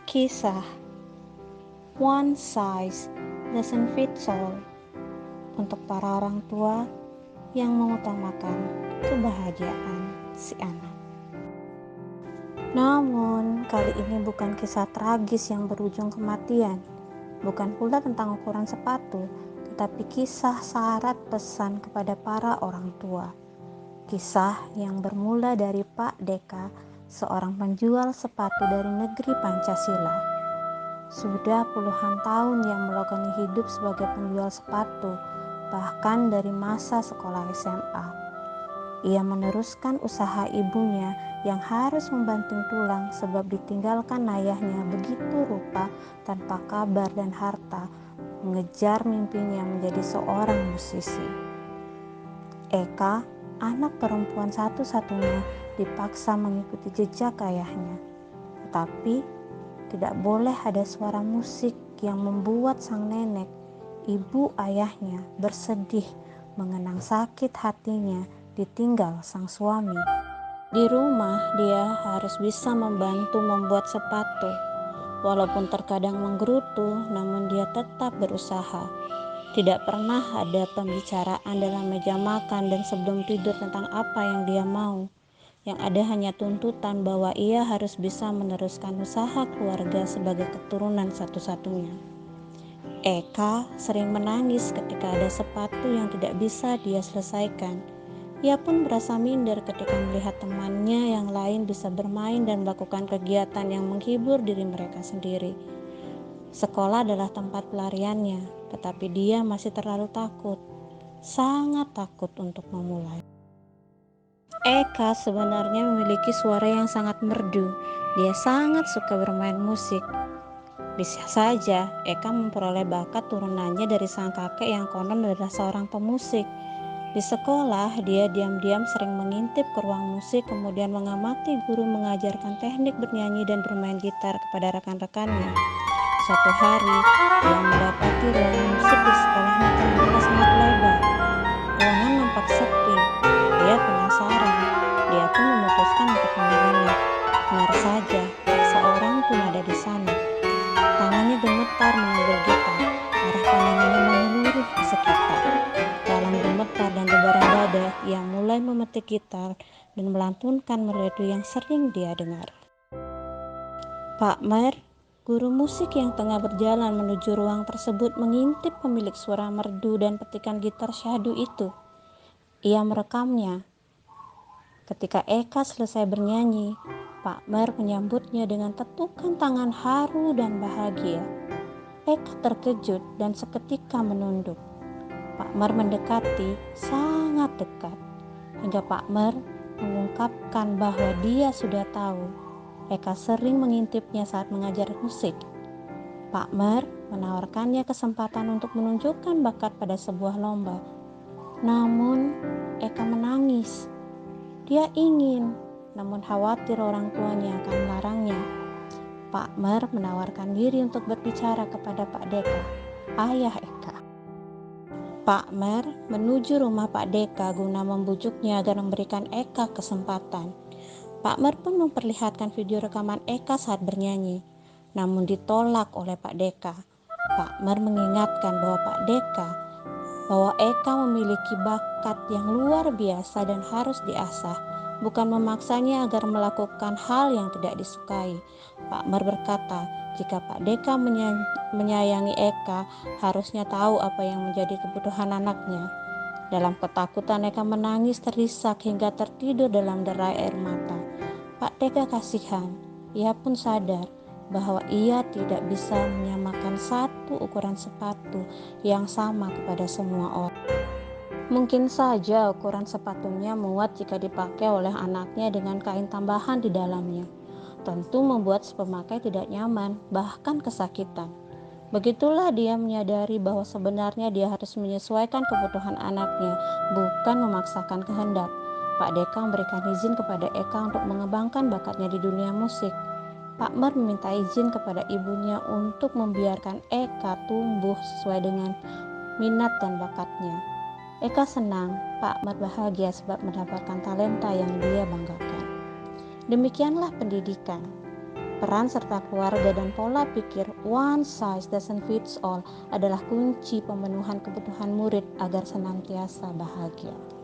Kisah One Size Doesn't Fit All untuk para orang tua yang mengutamakan kebahagiaan si anak. Namun, kali ini bukan kisah tragis yang berujung kematian, bukan pula tentang ukuran sepatu, tetapi kisah syarat pesan kepada para orang tua. Kisah yang bermula dari Pak Deka, seorang penjual sepatu dari negeri Pancasila. Sudah puluhan tahun ia melakoni hidup sebagai penjual sepatu, bahkan dari masa sekolah SMA. Ia meneruskan usaha ibunya yang harus membanting tulang sebab ditinggalkan ayahnya begitu rupa tanpa kabar dan harta, mengejar mimpinya menjadi seorang musisi. Eka, anak perempuan satu-satunya, dipaksa mengikuti jejak ayahnya. Tetapi tidak boleh ada suara musik yang membuat sang nenek, ibu ayahnya, bersedih mengenang sakit hatinya ditinggal sang suami. Di rumah dia harus bisa membantu membuat sepatu. Walaupun terkadang menggerutu, namun dia tetap berusaha. Tidak pernah ada pembicaraan dalam meja makan dan sebelum tidur tentang apa yang dia mau. Yang ada hanya tuntutan bahwa ia harus bisa meneruskan usaha keluarga sebagai keturunan satu-satunya. Eka sering menangis ketika ada sepatu yang tidak bisa dia selesaikan. Ia pun merasa minder ketika melihat temannya yang lain bisa bermain dan melakukan kegiatan yang menghibur diri mereka sendiri. Sekolah adalah tempat pelariannya, tetapi dia masih terlalu takut, sangat takut untuk memulai. Eka sebenarnya memiliki suara yang sangat merdu. Dia sangat suka bermain musik. Bisa saja Eka memperoleh bakat turunannya dari sang kakek yang konon adalah seorang pemusik. Di sekolah, dia diam-diam sering mengintip ke ruang musik, kemudian mengamati guru mengajarkan teknik bernyanyi dan bermain gitar kepada rekan-rekannya. Suatu hari, dia mendapati ruang musik di sekolahnya terbuka sangat lebar. Ruangan nampak sepi. Dia penasaran. Dia pun memutuskan untuk mendengarnya. Benar saja, tak seorang pun ada di sana. Tangannya gemetar mengambil gitar. Arah pandangannya menyeluruh ke sekitar. Dalam gemetar dan debaran dada, ia mulai memetik gitar dan melantunkan melodi yang sering dia dengar. Pak Mer, guru musik yang tengah berjalan menuju ruang tersebut, mengintip pemilik suara merdu dan petikan gitar syahdu itu. Ia merekamnya. Ketika Eka selesai bernyanyi, Pak Mer menyambutnya dengan tetukan tangan haru dan bahagia. Eka terkejut dan seketika menunduk. Pak Mer mendekati sangat dekat, hingga Pak Mer mengungkapkan bahwa dia sudah tahu Eka sering mengintipnya saat mengajar musik. Pak Mer menawarkannya kesempatan untuk menunjukkan bakat pada sebuah lomba. Namun, Eka menangis. Dia ingin, namun khawatir orang tuanya akan melarangnya. Pak Mer menawarkan diri untuk berbicara kepada Pak Deka, ayah Eka. Pak Mer menuju rumah Pak Deka guna membujuknya agar memberikan Eka kesempatan. Pak Mer pun memperlihatkan video rekaman Eka saat bernyanyi, namun ditolak oleh Pak Deka. Pak Mer mengingatkan bahwa Eka memiliki bakat yang luar biasa dan harus diasah, bukan memaksanya agar melakukan hal yang tidak disukai. Pak Mer berkata, jika Pak Deka menyayangi Eka, harusnya tahu apa yang menjadi kebutuhan anaknya. Dalam ketakutan, Eka menangis terisak hingga tertidur dalam derai air mata. Pak Deka kasihan. Ia pun sadar bahwa ia tidak bisa menyamakan satu ukuran sepatu yang sama kepada semua orang. Mungkin saja ukuran sepatunya muat jika dipakai oleh anaknya dengan kain tambahan di dalamnya. Tentu membuat si pemakai tidak nyaman, bahkan kesakitan. Begitulah dia menyadari bahwa sebenarnya dia harus menyesuaikan kebutuhan anaknya, bukan memaksakan kehendak. Pak Deka memberikan izin kepada Eka untuk mengembangkan bakatnya di dunia musik. Pak Mer meminta izin kepada ibunya untuk membiarkan Eka tumbuh sesuai dengan minat dan bakatnya. Eka senang, Pak Mer bahagia sebab mendapatkan talenta yang dia banggakan. Demikianlah pendidikan. Peran serta keluarga dan pola pikir one size doesn't fit all adalah kunci pemenuhan kebutuhan murid agar senantiasa bahagia.